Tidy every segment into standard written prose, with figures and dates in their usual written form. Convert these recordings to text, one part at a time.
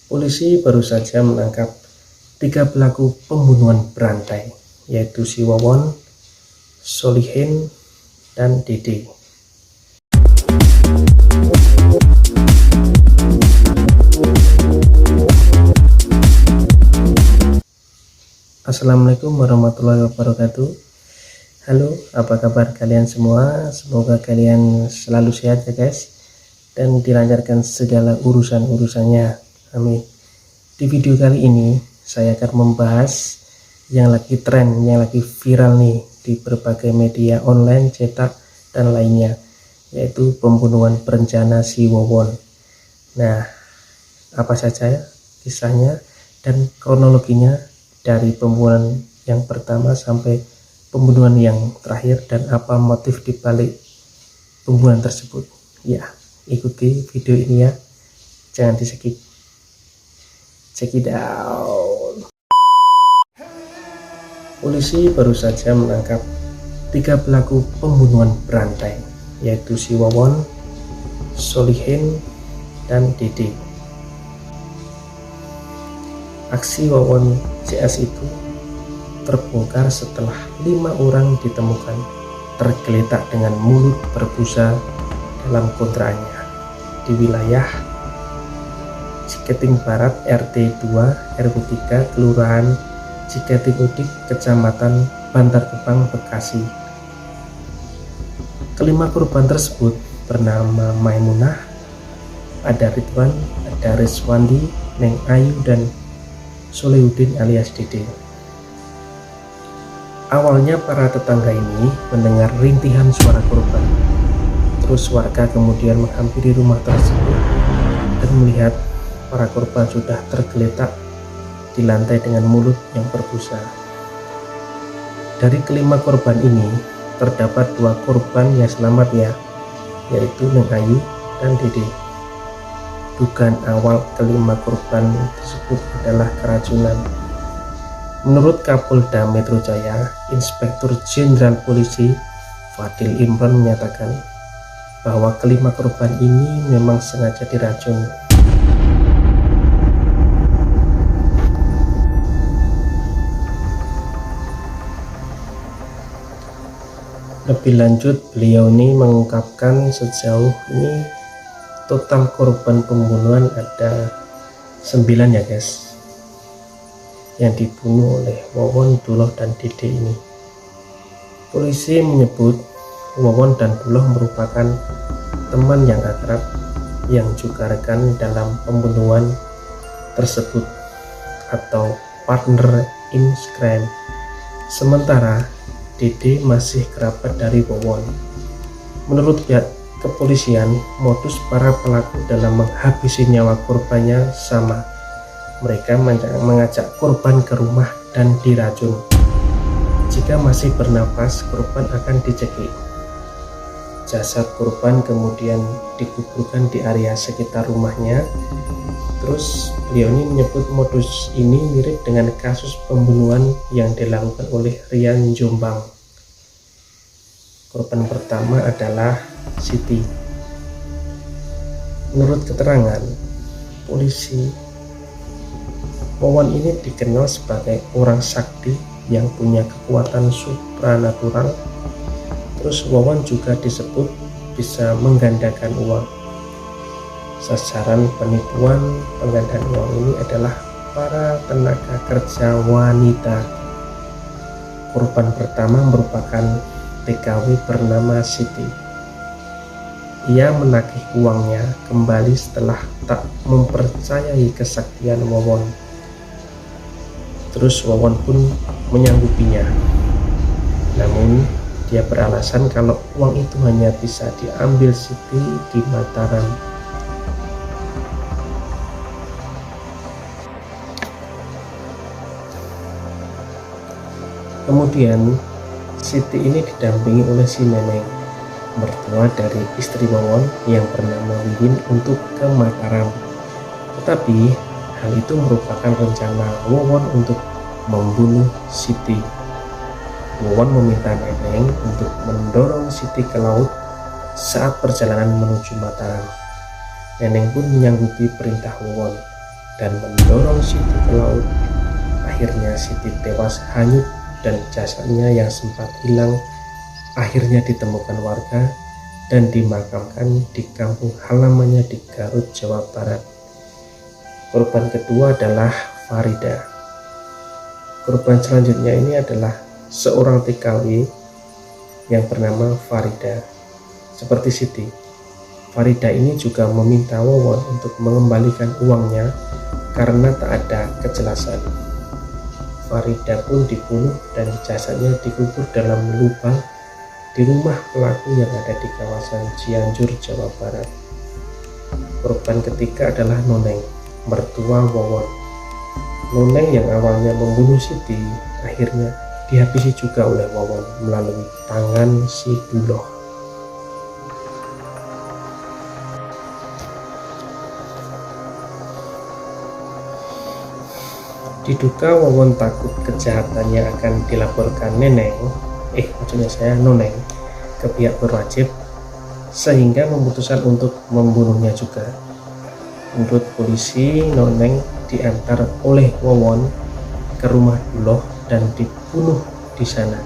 Polisi baru saja menangkap 3 pelaku pembunuhan berantai, yaitu si Wawon, Solihin, dan Dede. Assalamualaikum warahmatullahi wabarakatuh. Halo, apa kabar kalian semua? Semoga kalian selalu sehat ya guys, dan dilancarkan segala urusan-urusannya. Amin. Di video kali ini saya akan membahas yang lagi tren, yang lagi viral nih di berbagai media online, cetak, dan lainnya, yaitu pembunuhan berencana si Wawon. Nah, apa saja kisahnya dan kronologinya dari pembunuhan yang pertama sampai pembunuhan yang terakhir, dan apa motif dibalik pembunuhan tersebut? Ya, ikuti video ini ya, jangan di skip. Check it out. Polisi baru saja menangkap 3 pelaku pembunuhan berantai, yaitu si Wawon, Solihin, dan Dede. Aksi Wawon CS itu terbongkar setelah 5 orang ditemukan tergeletak dengan mulut berbusa dalam kontrakannya di wilayah Ciketing Barat RT 2 RW 3 Kelurahan Ciketing Udik, Kecamatan Bantar Gebang, Bekasi. Kelima korban tersebut bernama Maimunah, ada Ridwan, ada Rizwandi, Neng Ayu, dan Solehudin alias Dede. Awalnya para tetangga ini mendengar rintihan suara korban. Terus warga kemudian menghampiri rumah tersebut dan melihat para korban sudah tergeletak di lantai dengan mulut yang berbusa. Dari kelima korban ini terdapat 2 korban yang selamat ya, yaitu Neng Ayu dan Dede. Dugaan awal kelima korban tersebut adalah keracunan. Menurut Kapolda Metro Jaya, Inspektur Jenderal Polisi Fadil Imron menyatakan bahwa kelima korban ini memang sengaja diracun. Lebih lanjut, beliau ini mengungkapkan sejauh ini total korban pembunuhan ada 9 ya guys, yang dibunuh oleh Wawon, Duloh, dan Dede ini. Polisi menyebut Wawon dan Duloh merupakan teman yang akrab yang juga rekan dalam pembunuhan tersebut atau partner in crime. Sementara Dede masih kerabat dari Wawon. Menurut pihak kepolisian, modus para pelaku dalam menghabisi nyawa korbannya sama. Mereka mengajak korban ke rumah dan diracun. Jika masih bernapas, korban akan dicekik. Jasad korban kemudian dikuburkan di area sekitar rumahnya. Terus beliau ini menyebut modus ini mirip dengan kasus pembunuhan yang dilakukan oleh Rian Jombang. Korban pertama adalah Siti. Menurut keterangan polisi, Wawon ini dikenal sebagai orang sakti yang punya kekuatan supranatural. Terus Wawon juga disebut bisa menggandakan uang. Sasaran penipuan penggandaan uang ini adalah para tenaga kerja wanita. Korban pertama merupakan TKW bernama Siti. Ia menagih uangnya kembali setelah tak mempercayai kesaktian Wawon. Terus Wawon pun menyanggupinya. Namun dia beralasan kalau uang itu hanya bisa diambil Siti di Mataram. Kemudian Siti ini didampingi oleh si Neneng, mertua dari istri Wawon yang bernama Wiwin, untuk ke Mataram. Tetapi hal itu merupakan rencana Wawon untuk membunuh Siti. Wawon meminta Neneng untuk mendorong Siti ke laut saat perjalanan menuju Mataram. Neneng pun menyanggupi perintah Wawon. dan mendorong Siti ke laut. Akhirnya Siti tewas hanyut dan jasadnya yang sempat hilang akhirnya ditemukan warga dan dimakamkan di kampung halamannya di Garut, Jawa Barat. Korban kedua adalah Farida. Korban selanjutnya ini adalah seorang TKW yang bernama Farida. Seperti Siti, Farida ini juga meminta Wawon untuk mengembalikan uangnya karena tak ada kejelasan. Farida pun dibunuh dan jasadnya dikubur dalam lubang di rumah pelaku yang ada di kawasan Cianjur, Jawa Barat. Korban ketiga adalah Noneng, mertua Wawon. Noneng yang awalnya membunuh Siti akhirnya dihabisi juga oleh Wawon melalui tangan si Duloh. Diduga Wawon takut kejahatannya akan dilaporkan Noneng ke pihak berwajib sehingga memutuskan untuk membunuhnya juga. Menurut polisi, Noneng diantar oleh Wawon ke rumah Duloh dan dibunuh di sana.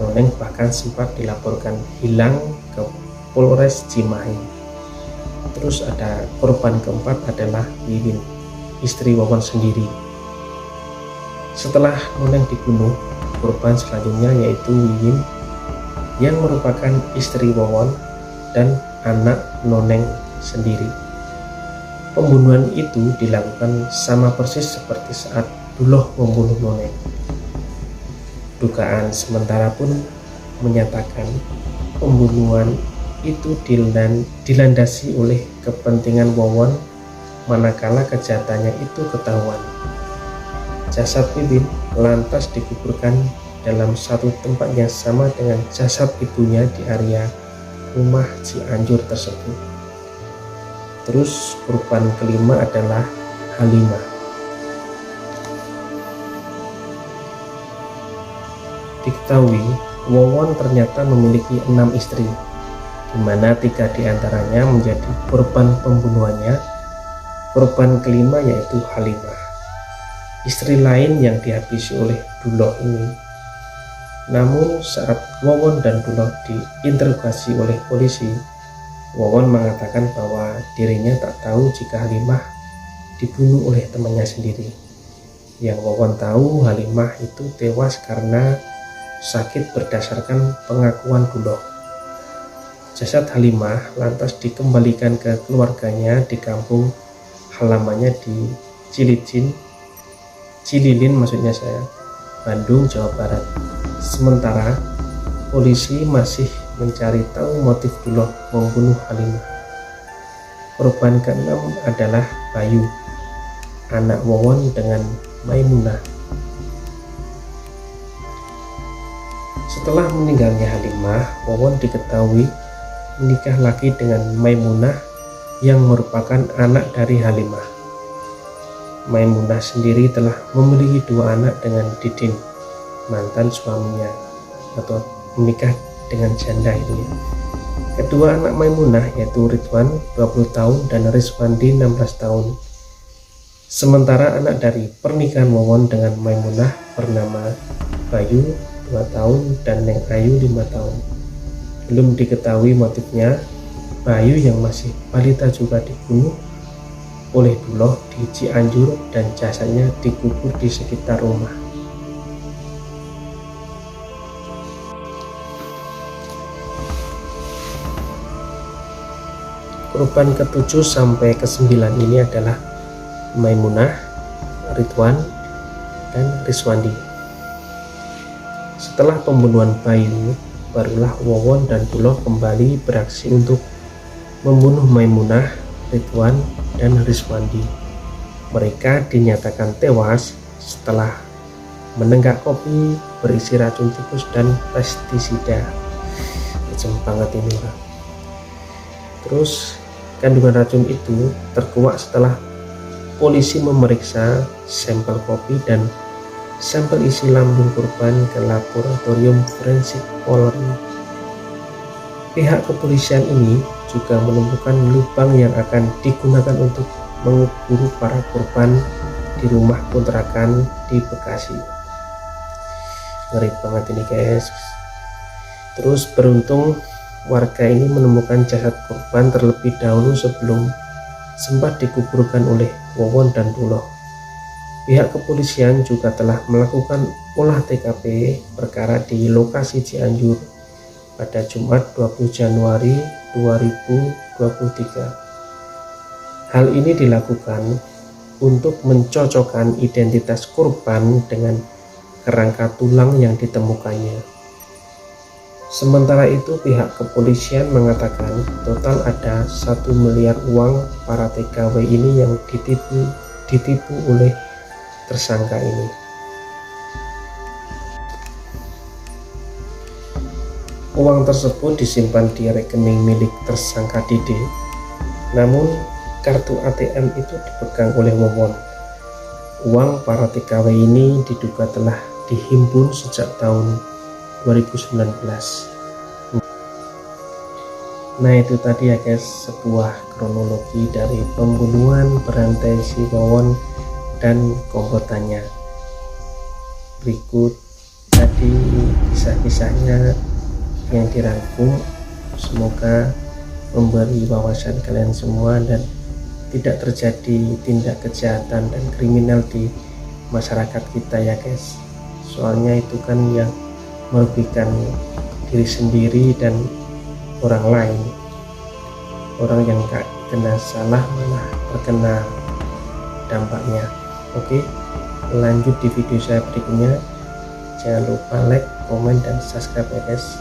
Noneng bahkan sempat dilaporkan hilang ke Polres Cimahi. Terus ada korban keempat adalah Wiwin, istri Wawon sendiri. Setelah Noneng dibunuh, korban selanjutnya yaitu Wiwin yang merupakan istri Wawon dan anak Noneng sendiri. Pembunuhan itu dilakukan sama persis seperti saat Duloh membunuh Noneng. Dugaan sementara pun menyatakan pembunuhan itu dilandasi oleh kepentingan Wawon manakala kejahatannya itu ketahuan. Jasad Wiwin lantas dikuburkan dalam satu tempat yang sama dengan jasad ibunya di area rumah Cianjur tersebut. Terus korban kelima adalah Halimah. Diketahui Wawon ternyata memiliki 6 istri, di mana 3 diantaranya menjadi korban pembunuhannya. Korban kelima yaitu Halimah, istri lain yang dihabisi oleh Duloh ini. Namun saat Wawon dan Duloh diinterogasi oleh polisi, Wawon mengatakan bahwa dirinya tak tahu jika Halimah dibunuh oleh temannya sendiri. Yang Wawon tahu, Halimah itu tewas karena sakit berdasarkan pengakuan Duloh. Jasad Halimah lantas dikembalikan ke keluarganya di kampung halamannya di Cililin, Bandung, Jawa Barat. Sementara polisi masih mencari tahu motif Duloh membunuh Halimah. Korban keenam adalah Bayu, anak Wawon dengan Maimunah. Setelah meninggalnya Halimah, Wawon diketahui menikah lagi dengan Maimunah yang merupakan anak dari Halimah. Maimunah sendiri telah memiliki 2 anak dengan Didin, mantan suaminya, atau menikah dengan janda itu ya. Kedua anak Maimunah yaitu Ridwan 20 tahun dan Riswandi 16 tahun. Sementara anak dari pernikahan Wawon dengan Maimunah bernama Bayu 2 tahun dan Neng Ayu 5 tahun. Belum diketahui motifnya. Bayu yang masih balita juga dibunuh oleh Duloh di Cianjur dan jasadnya dikubur di sekitar rumah. Korban ke-7 sampai ke-9 ini adalah Maimunah, Ridwan, dan Riswandi. Setelah pembunuhan Bayu, barulah Wawon dan Duloh kembali beraksi untuk membunuh Maimunah, Ridwan, dan Riswandi. Mereka dinyatakan tewas setelah menenggak kopi berisi racun tikus dan pestisida. Kejam banget ini orang. Terus kandungan racun itu terkuak setelah polisi memeriksa sampel kopi dan sampel isi lambung korban ke laboratorium forensik Polri. Pihak kepolisian ini juga menemukan lubang yang akan digunakan untuk mengubur para korban di rumah kontrakan di Bekasi. Ngeri banget ini guys. Terus beruntung warga ini menemukan jasad korban terlebih dahulu sebelum sempat dikuburkan oleh Wawon dan Duloh. Pihak kepolisian juga telah melakukan olah TKP perkara di lokasi Cianjur pada Jumat 20 Januari 2023. Hal ini dilakukan untuk mencocokkan identitas korban dengan kerangka tulang yang ditemukannya. Sementara itu pihak kepolisian mengatakan total ada 1 miliar uang para TKW ini yang ditipu oleh tersangka ini. Uang tersebut disimpan di rekening milik tersangka Dede, namun kartu ATM itu dipegang oleh Wawon. Uang para TKW ini diduga telah dihimpun sejak tahun 2019. Nah itu tadi ya guys, sebuah kronologi dari pembunuhan berantai si Wawon dan komplotannya. Berikut tadi kisah-kisahnya yang dirangkum, semoga memberi wawasan kalian semua dan tidak terjadi tindak kejahatan dan kriminal di masyarakat kita ya guys. Soalnya itu kan yang merugikan diri sendiri dan orang lain. Orang yang gak kena salah malah terkena dampaknya. Oke, lanjut di video saya berikutnya. Jangan lupa like, komen, dan subscribe ya guys.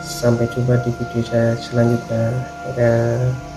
Sampai jumpa di video saya selanjutnya. Dadah.